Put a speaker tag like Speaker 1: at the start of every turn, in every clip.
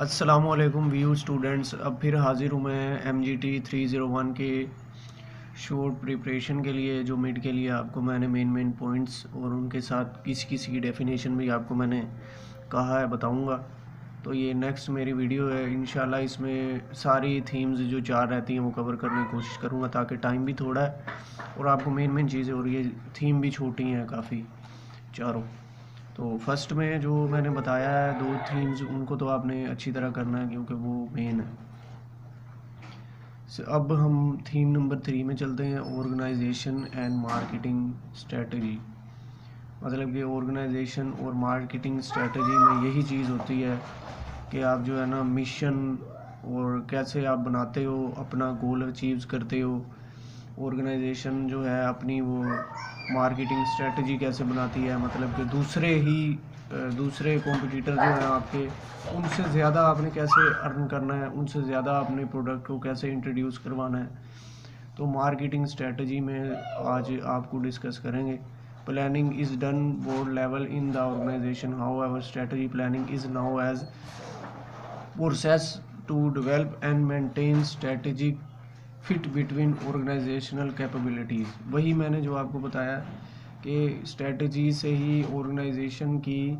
Speaker 1: अस्सलामुअलैकुम view students. अब फिर हाज़िर हूँ मैं MGT 301 के शॉर्ट प्रिपरेशन के लिए, जो मिड के लिए आपको मैंने मेन पॉइंट्स और उनके साथ किसी किसी की डेफिनेशन भी आपको मैंने कहा है बताऊँगा। तो ये नेक्स्ट मेरी वीडियो है, इंशाल्लाह इसमें सारी थीम्स जो 4 रहती हैं वो कवर करने की कोशिश करूँगा, ताकि टाइम भी थोड़ा है और आपको मेन चीज़ें, और ये थीम भी छोटी हैं काफ़ी चारों। तो फर्स्ट में जो मैंने बताया है 2 थीम्स, उनको तो आपने अच्छी तरह करना है क्योंकि वो मेन है। अब हम थीम नंबर 3 में चलते हैं, ऑर्गेनाइजेशन एंड मार्केटिंग स्ट्रेटजी। मतलब कि ऑर्गेनाइजेशन और मार्केटिंग स्ट्रेटजी में यही चीज़ होती है कि आप जो है ना मिशन और कैसे आप बनाते हो, अपना गोल अचीव करते हो। ऑर्गेनाइजेशन जो है अपनी वो मार्केटिंग स्ट्रेटजी कैसे बनाती है, मतलब कि दूसरे कॉम्पिटिटर जो हैं आपके, उनसे ज़्यादा आपने कैसे अर्न करना है, उनसे ज़्यादा अपने प्रोडक्ट को कैसे इंट्रोड्यूस करवाना है। तो मार्केटिंग स्ट्रेटजी में आज आपको डिस्कस करेंगे। Planning is done board level in the organization, however strategy planning is now as process to develop and maintain strategic fit between organizational capabilities. वही मैंने जो आपको बताया कि स्ट्रेटजी से ही ऑर्गेनाइजेशन की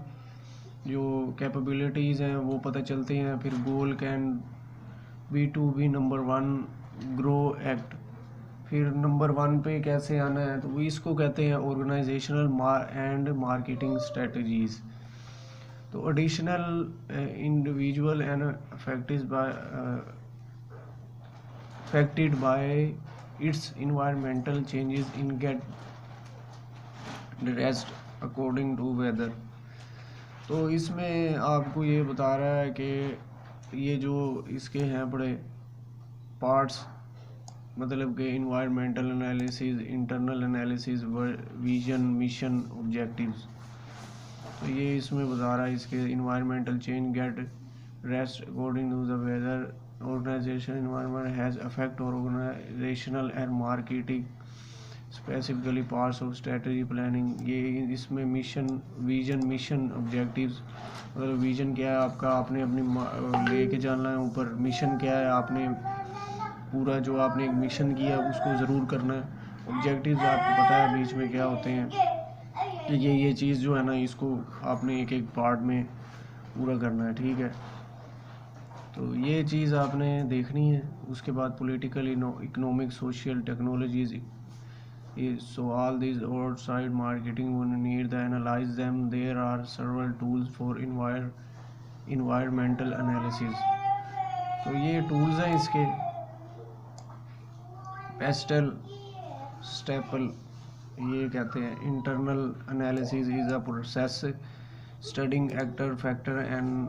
Speaker 1: जो कैपेबिलिटीज़ हैं वो पता चलते हैं। फिर goal can be to be number 1 grow act. फिर नंबर 1 पे कैसे आना है, तो वो इसको कहते हैं ऑर्गेनाइजेशनल एंड मार्केटिंग स्ट्रेटजीज़। तो additional individual and affected by its environmental changes in get dressed according to weather। तो इसमें आपको ये बता रहा है कि ये जो इसके हैं बड़े पार्ट्स, मतलब कि environmental analysis, internal analysis, vision, mission, objectives. तो ये इसमें बता रहा है इसके environmental change get rest according to the weather, organization environment has affect organizational and marketing specifically parts of strategy planning। ये इसमें विजन, मिशन, ऑब्जेक्टिव्स। मतलब विजन क्या है आपका, आपने अपनी लेके जाना है ऊपर। मिशन क्या है, आपने पूरा जो आपने एक मिशन किया उसको ज़रूर करना है। ऑब्जेक्टिव्स आपको पता है बीच में क्या होते हैं कि ये चीज़ जो है ना, इसको आपने एक एक पार्ट में पूरा करना है, ठीक है। तो ये चीज़ आपने देखनी है। उसके बाद political, economic, social, technologies, so all these outside marketing when need to analyze them, there are several tools for environmental analysis। तो ये टूल्स हैं इसके। पेस्टल, स्टेपल, ये कहते हैं internal analysis is a process studying actor, factor and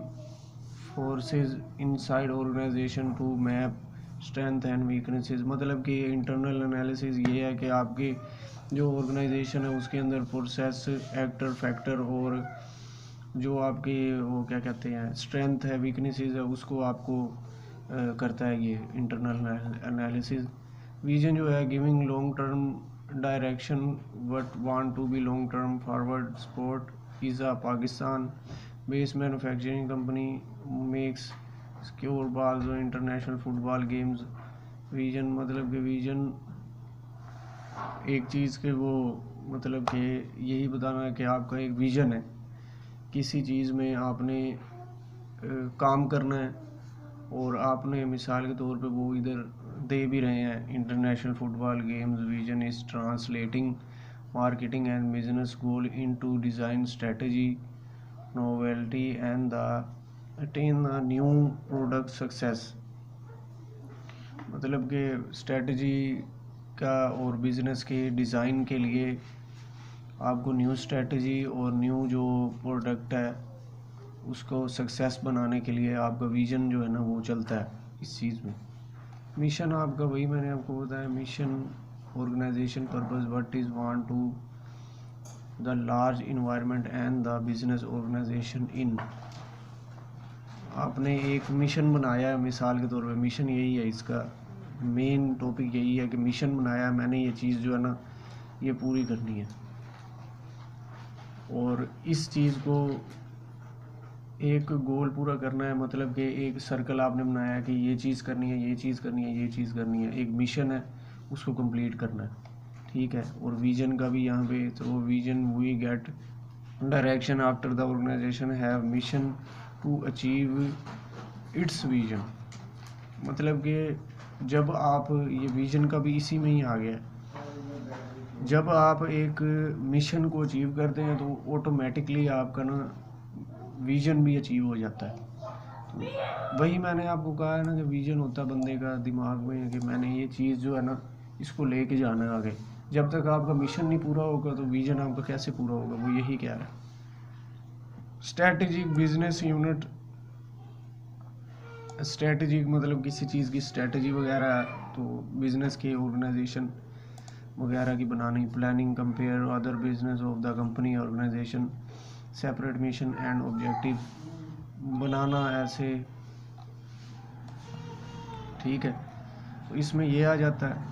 Speaker 1: forces inside organization to map strength and weaknesses. मतलब कि internal analysis ये है कि आपकी जो ऑर्गेनाइजेशन है उसके अंदर प्रोसेस, एक्टर, फैक्टर और जो आपकी वो क्या कहते हैं स्ट्रेंथ है, वीकनेसेस है, उसको आपको करता है ये इंटरनल एनालिसिस। विजन जो है giving long term direction what want to be long term forward. Sport is a Pakistan based manufacturing company makes secure balls और इंटरनेशनल फुटबॉल गेम्स। विजन मतलब कि विजन एक चीज़ के वो मतलब कि यही बताना है कि आपका एक विजन है, किसी चीज़ में आपने काम करना है और आपने मिसाल के तौर पे वो इधर दे भी रहे हैं international football games. Vision is translating marketing and business goal into design strategy novelty and the attain the new product success. मतलब कि स्ट्रेटजी का और बिज़नेस के डिज़ाइन के लिए आपको न्यू स्ट्रेटजी और न्यू जो प्रोडक्ट है उसको सक्सेस बनाने के लिए आपका विज़न जो है ना वो चलता है इस चीज़ में। मिशन आपका वही मैंने आपको बताया, mission organisation purpose what is want to the large environment and the business organisation in. आपने एक मिशन बनाया है, मिसाल के तौर पे मिशन यही है, इसका मेन टॉपिक यही है कि मिशन बनाया है मैंने, ये चीज़ जो है ना ये पूरी करनी है। और इस चीज़ को एक गोल पूरा करना है, मतलब कि एक सर्कल आपने बनाया है कि ये चीज़ करनी है, ये चीज़ करनी है, ये चीज़ करनी है, एक मिशन है, उसको कंप्लीट करना है, ठीक है। और विजन का भी यहाँ पे, तो vision we get direction after the organization have mission to achieve its vision. मतलब कि जब आप, ये विजन का भी इसी में ही आ गया है, जब आप एक मिशन को अचीव करते हैं तो ऑटोमेटिकली आपका ना विजन भी अचीव हो जाता है। तो वही मैंने आपको कहा है ना कि विजन होता है बंदे का दिमाग में कि मैंने ये चीज़ जो है ना इसको लेके जाना है आगे। जब तक आपका मिशन नहीं पूरा होगा तो विजन आपका कैसे पूरा होगा, वो यही कह रहा है। स्ट्रैटेजिक बिजनेस यूनिट, स्ट्रैटेजिक मतलब किसी चीज़ की स्ट्रैटेजी वगैरह, तो बिजनेस के ऑर्गेनाइजेशन वगैरह की बनानी। Planning compare other business of the company organisation, separate mission and objective बनाना ऐसे, ठीक है। तो इसमें ये आ जाता है।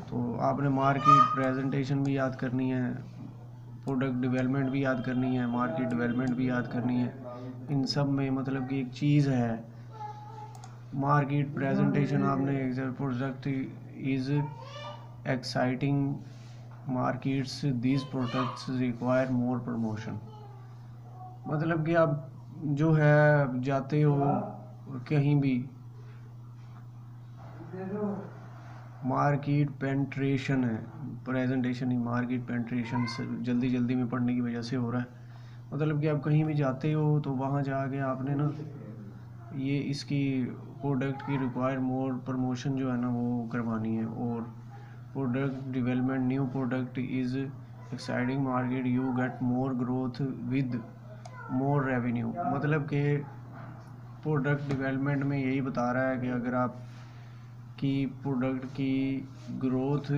Speaker 1: तो आपने मार्केट प्रेजेंटेशन भी याद करनी है, प्रोडक्ट डेवलपमेंट भी याद करनी है, मार्केट डेवलपमेंट भी याद करनी है। इन सब में मतलब कि एक चीज़ है, मार्केट प्रेजेंटेशन आपने, product is exciting markets, these products require more promotion. मतलब कि आप जो है जाते हो कहीं भी, मार्केट पेंट्रेशन है, प्रेजेंटेशन ही मार्केट पेंट्रेशन से जल्दी जल्दी में पढ़ने की वजह से हो रहा है। मतलब कि आप कहीं भी जाते हो तो वहाँ जाके आपने ना ये इसकी प्रोडक्ट की रिक्वायर मोर प्रमोशन जो है ना वो करवानी है। और product development, new product is exciting market, you get more growth with more revenue. मतलब कि प्रोडक्ट डेवलपमेंट में यही बता रहा है कि अगर आप की प्रोडक्ट की growth,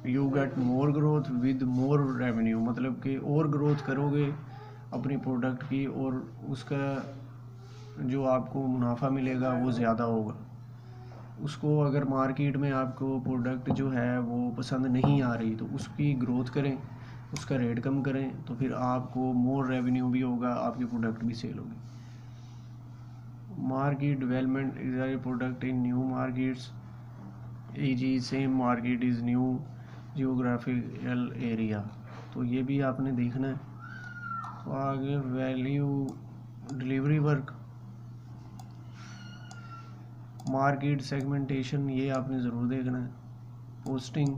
Speaker 1: you get more growth with more revenue, मतलब कि और ग्रोथ करोगे अपनी प्रोडक्ट की और उसका जो आपको मुनाफा मिलेगा वो ज़्यादा होगा। उसको अगर मार्केट में आपको प्रोडक्ट जो है वो पसंद नहीं आ रही तो उसकी ग्रोथ करें, उसका रेट कम करें, तो फिर आपको मोर रेवेन्यू भी होगा, आपकी प्रोडक्ट भी सेल होगी। Market development is a product in new markets, e g. Same market is new geographical area. तो ये भी आपने देखना है। तो आगे value delivery work, market segmentation, ये आपने ज़रूर देखना है। पोस्टिंग,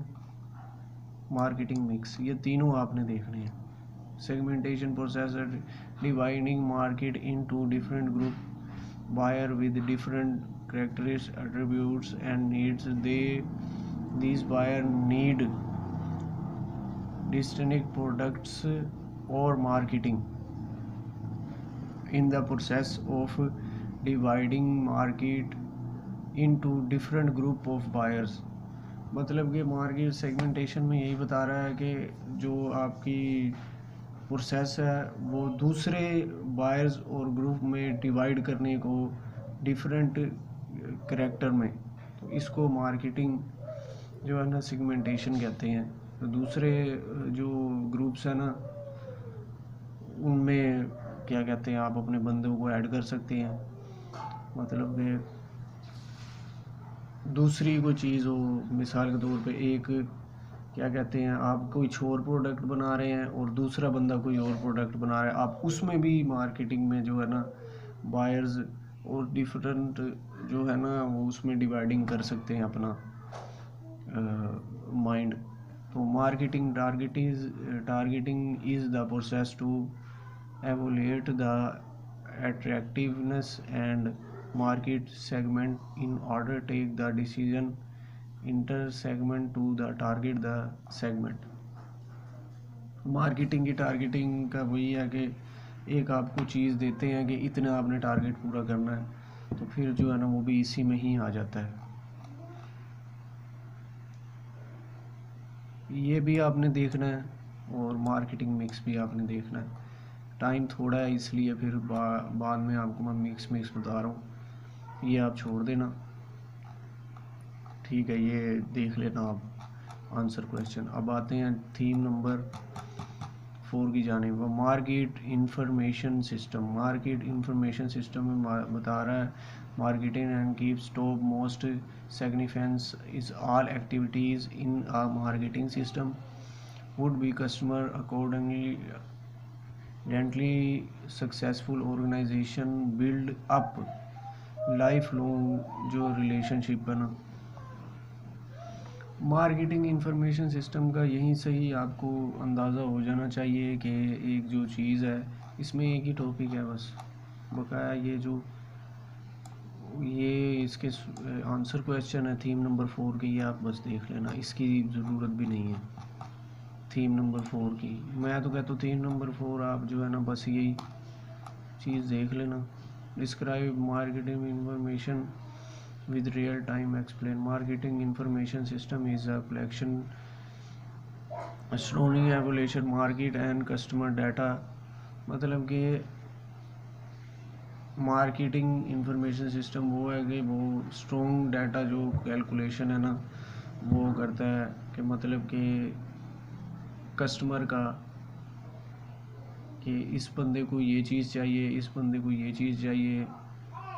Speaker 1: मार्केटिंग मिक्स, ये तीनों आपने देखने हैं। Segmentation process dividing market into different group, buyer with different characteristics, attributes and needs. These buyer need distinct products or marketing. In the process of dividing market into different group of buyers, मतलब कि market segmentation में यही बता रहा है कि जो आपकी प्रोसेस है वो दूसरे बायर्स और ग्रुप में डिवाइड करने को डिफरेंट करैक्टर में, तो इसको मार्केटिंग जो है ना सेगमेंटेशन कहते हैं। तो दूसरे जो ग्रुप्स है ना उनमें क्या कहते हैं, आप अपने बंदों को ऐड कर सकते हैं। मतलब कि दूसरी कोई चीज़ हो, मिसाल के तौर पे एक क्या कहते हैं, आप कोई और प्रोडक्ट बना रहे हैं और दूसरा बंदा कोई और प्रोडक्ट बना रहा है, आप उसमें भी मार्केटिंग में जो है ना बायर्स और डिफरेंट जो है ना वो उसमें डिवाइडिंग कर सकते हैं अपना माइंड। तो marketing targeting is the process to evaluate the attractiveness and market segment in order to take the decision inter segment to the target the segment। Marketing की टारगेटिंग का वही है कि एक आपको चीज़ देते हैं कि इतना आपने टारगेट पूरा करना है, तो फिर जो है ना वो भी इसी में ही आ जाता है। ये भी आपने देखना है और मार्केटिंग मिक्स भी आपने देखना है। टाइम थोड़ा है इसलिए फिर बाद में आपको मैं मिक्स बता रहा हूँ, ये आप छोड़ देना, ठीक है। ये देख लेना आप आंसर क्वेश्चन। अब आते हैं थीम नंबर 4 की जानिब। Market information system, market information system में बता रहा है marketing and keeps top most significance is all activities in a marketing system would be customer accordingly successful organization build up lifelong जो रिलेशनशिप है ना। Marketing information system का यहीं से ही आपको अंदाज़ा हो जाना चाहिए कि एक जो चीज़ है इसमें एक ही टॉपिक है बस, बकाया ये इसके आंसर क्वेश्चन है थीम नंबर 4 के, ये आप बस देख लेना, इसकी ज़रूरत भी नहीं है थीम नंबर 4 की। मैं तो कहता हूँ थीम नंबर 4 आप जो है ना बस यही चीज़ देख लेना। Describe marketing information with real time explain marketing information system is a collection surrounding evaluation market and customer data। मतलब कि मार्केटिंग इंफॉर्मेशन सिस्टम वो है कि वो स्ट्रॉन्ग डाटा जो कैलकुलेशन है ना वो करता है कि मतलब कि कस्टमर का कि इस बंदे को ये चीज़ चाहिए, इस बंदे को ये चीज़ चाहिए।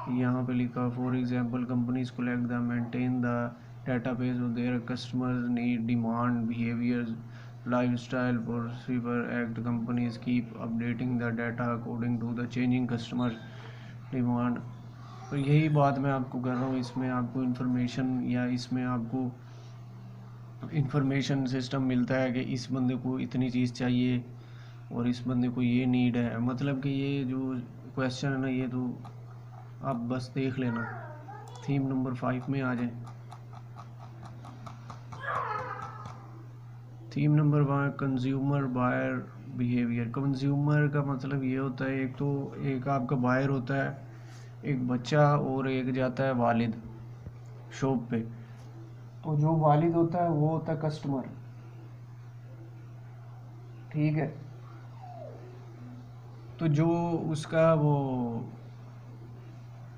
Speaker 1: यहाँ पे लिखा for example companies collect the maintain the database of their customers need demand behaviours lifestyle procedure act companies keep updating the data according to the changing customer demand. तो यही बात मैं आपको कर रहा हूँ, इसमें आपको इंफॉर्मेशन या इसमें आपको इंफॉर्मेशन सिस्टम मिलता है कि इस बंदे को इतनी चीज़ चाहिए और इस बंदे को ये नीड है। मतलब कि ये जो क्वेश्चन है ना ये तो आप बस देख लेना। थीम नंबर 5 में आ जाए। Theme number 1 consumer buyer behaviour. Consumer का मतलब ये होता है एक तो एक आपका बायर होता है, एक बच्चा और एक जाता है वालिद शॉप पे। तो जो वालिद होता है वो होता है कस्टमर, ठीक है। तो जो उसका वो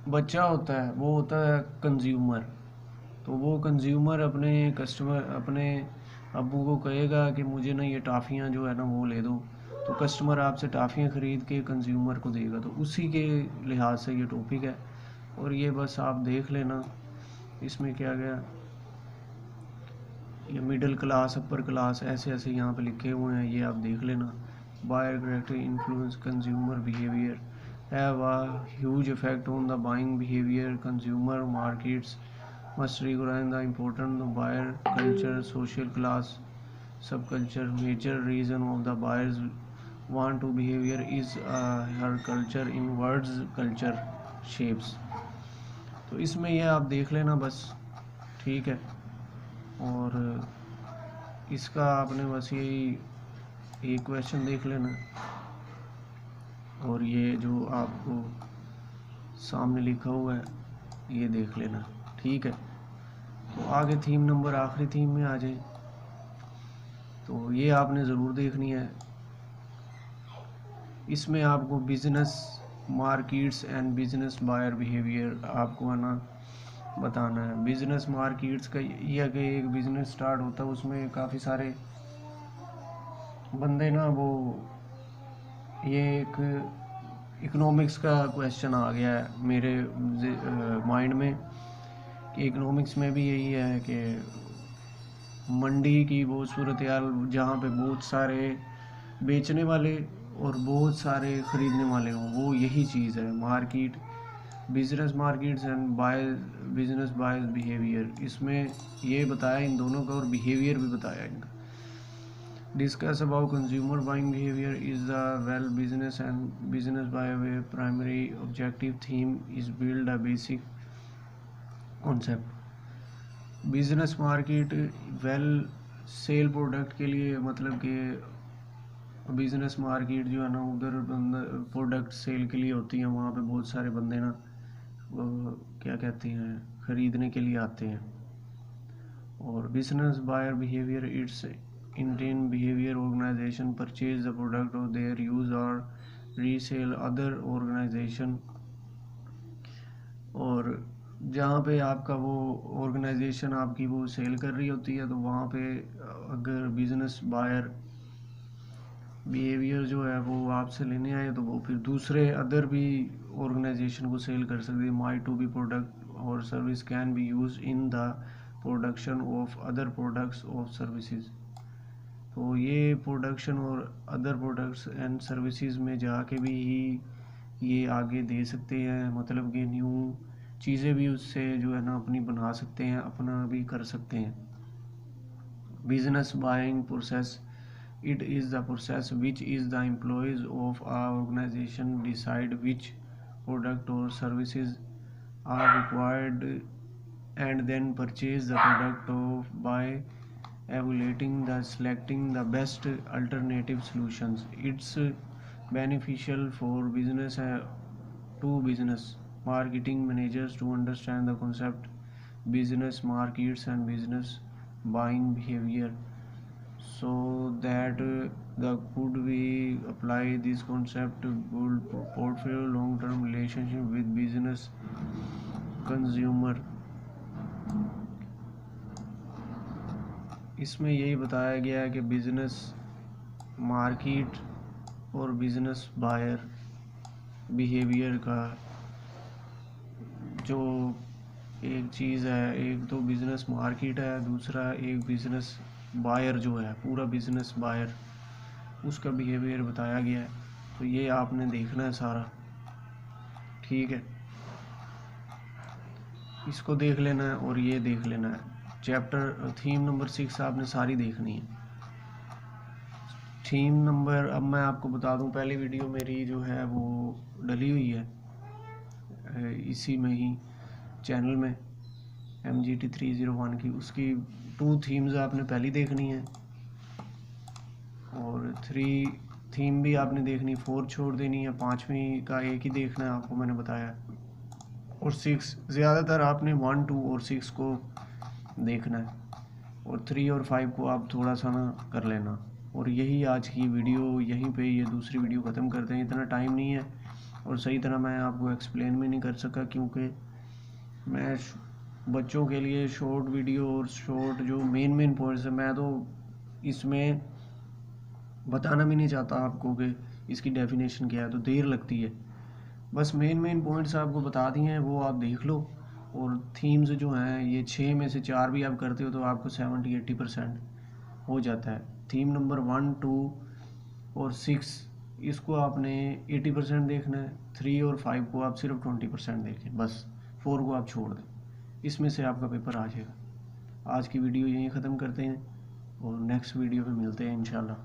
Speaker 1: बच्चा होता है वो होता है कंज्यूमर। तो वो कंज्यूमर अपने कस्टमर अपने अब्बू को कहेगा कि मुझे ना ये टाफ़ियाँ जो है ना वो ले दो, तो कस्टमर आपसे टाफ़ियाँ ख़रीद के कंज्यूमर को देगा। तो उसी के लिहाज से ये टॉपिक है और ये बस आप देख लेना इसमें क्या गया। ये मिडिल क्लास अपर क्लास ऐसे ऐसे यहाँ पे लिखे हुए हैं, ये आप देख लेना। Buyer character influence consumer behaviour have a huge effect on the buying behavior. Consumer markets must recognize the importance of buyer culture, social class, subculture. Major reason of the buyers want to behavior is her culture in words culture shapes। तो इसमें ये आप देख लेना बस, ठीक है। और इसका आपने बस यही एक क्वेश्चन देख लेना और ये जो आपको सामने लिखा हुआ है ये देख लेना, ठीक है। तो आगे थीम नंबर आखिरी थीम में आ जाए, तो ये आपने ज़रूर देखनी है। इसमें आपको business markets and business buyer behaviour आपको आना बताना है। बिजनेस मार्केट्स का यह है कि एक बिजनेस स्टार्ट होता है, उसमें काफ़ी सारे बंदे ना वो ये एक इकोनॉमिक्स का क्वेश्चन आ गया है मेरे माइंड में कि इकोनॉमिक्स में भी यही है कि मंडी की वो सूरत हाल जहाँ पे बहुत सारे बेचने वाले और बहुत सारे ख़रीदने वाले हों, वो यही चीज़ है market business markets and business buyers behaviour. इसमें ये बताया इन दोनों का और बिहेवियर भी बताया इनका। Discuss about consumer buying behavior is the well business and business by way primary objective theme is build a basic concept। Business market will sell product के लिए मतलब कि बिजनेस मार्केट जो है ना उधर प्रोडक्ट सेल के लिए होती है, वहाँ पे बहुत सारे बंदे ना क्या कहते हैं ख़रीदने के लिए आते हैं। और business buyer behaviour its Indian behavior organization purchase the product of their use or resell other organization। और जहाँ पे आपका वो ऑर्गेनाइजेशन आपकी वो सेल कर रही होती है तो वहाँ पे अगर बिजनेस बायर बिहेवियर जो है वो आपसे लेने आए तो वो फिर दूसरे अदर भी ऑर्गेनाइजेशन को सेल कर सकते हैं। माई टू बी प्रोडक्ट और service can be use in the production of other products of services. तो ये प्रोडक्शन और अदर प्रोडक्ट्स एंड सर्विसेज में जाके भी ये आगे दे सकते हैं, मतलब कि न्यू चीज़ें भी उससे जो है ना अपनी बना सकते हैं, अपना भी कर सकते हैं। Business buying process, it is the process which is the employees of our organization decide which product or services are required and then purchase the product of by evaluating the selecting the best alternative solutions. It's beneficial for business to business marketing managers to understand the concept business markets and business buying behavior so that the could we apply this concept to build portfolio long term relationship with business consumer। इसमें यही बताया गया है कि business market और business buyer behaviour का जो एक चीज़ है, एक तो बिजनेस मार्केट है, दूसरा एक बिजनेस बायर जो है, पूरा बिजनेस बायर, उसका बिहेवियर बताया गया है। तो ये आपने देखना है सारा, ठीक है, इसको देख लेना है और ये देख लेना है। चैप्टर थीम नंबर 6 आपने सारी देखनी है। थीम नंबर, अब मैं आपको बता दूं, पहली वीडियो मेरी जो है वो डली हुई है इसी में ही चैनल में MGT 301 की, उसकी 2 थीम्स आपने पहली देखनी है और 3 थीम भी आपने देखनी, 4 छोड़ देनी है, 5वीं का एक ही देखना है आपको, मैंने बताया। और 6 ज़्यादातर आपने 1, 2 और 6 को देखना है और 3 और 5 को आप थोड़ा सा ना कर लेना। और यही आज की वीडियो, यहीं पे ये दूसरी वीडियो ख़त्म करते हैं। इतना टाइम नहीं है और सही तरह मैं आपको एक्सप्लेन भी नहीं कर सका, क्योंकि मैं बच्चों के लिए शॉर्ट वीडियो और शॉर्ट जो मेन पॉइंट्स है, मैं तो इसमें बताना भी नहीं चाहता आपको कि इसकी डेफिनेशन क्या है, तो देर लगती है। बस मेन पॉइंट्स आपको बता दिए हैं, वो आप देख लो। और थीम्स जो हैं, ये 6 में से 4 भी आप करते हो तो आपको 70-80% हो जाता है। थीम नंबर 1, 2 और 6 इसको आपने 80% देखना है, 3 और 5 को आप सिर्फ 20% देखें, बस 4 को आप छोड़ दें, इसमें से आपका पेपर आ जाएगा। आज की वीडियो यहीं ख़त्म करते हैं और नेक्स्ट वीडियो में मिलते हैं इंशाल्लाह।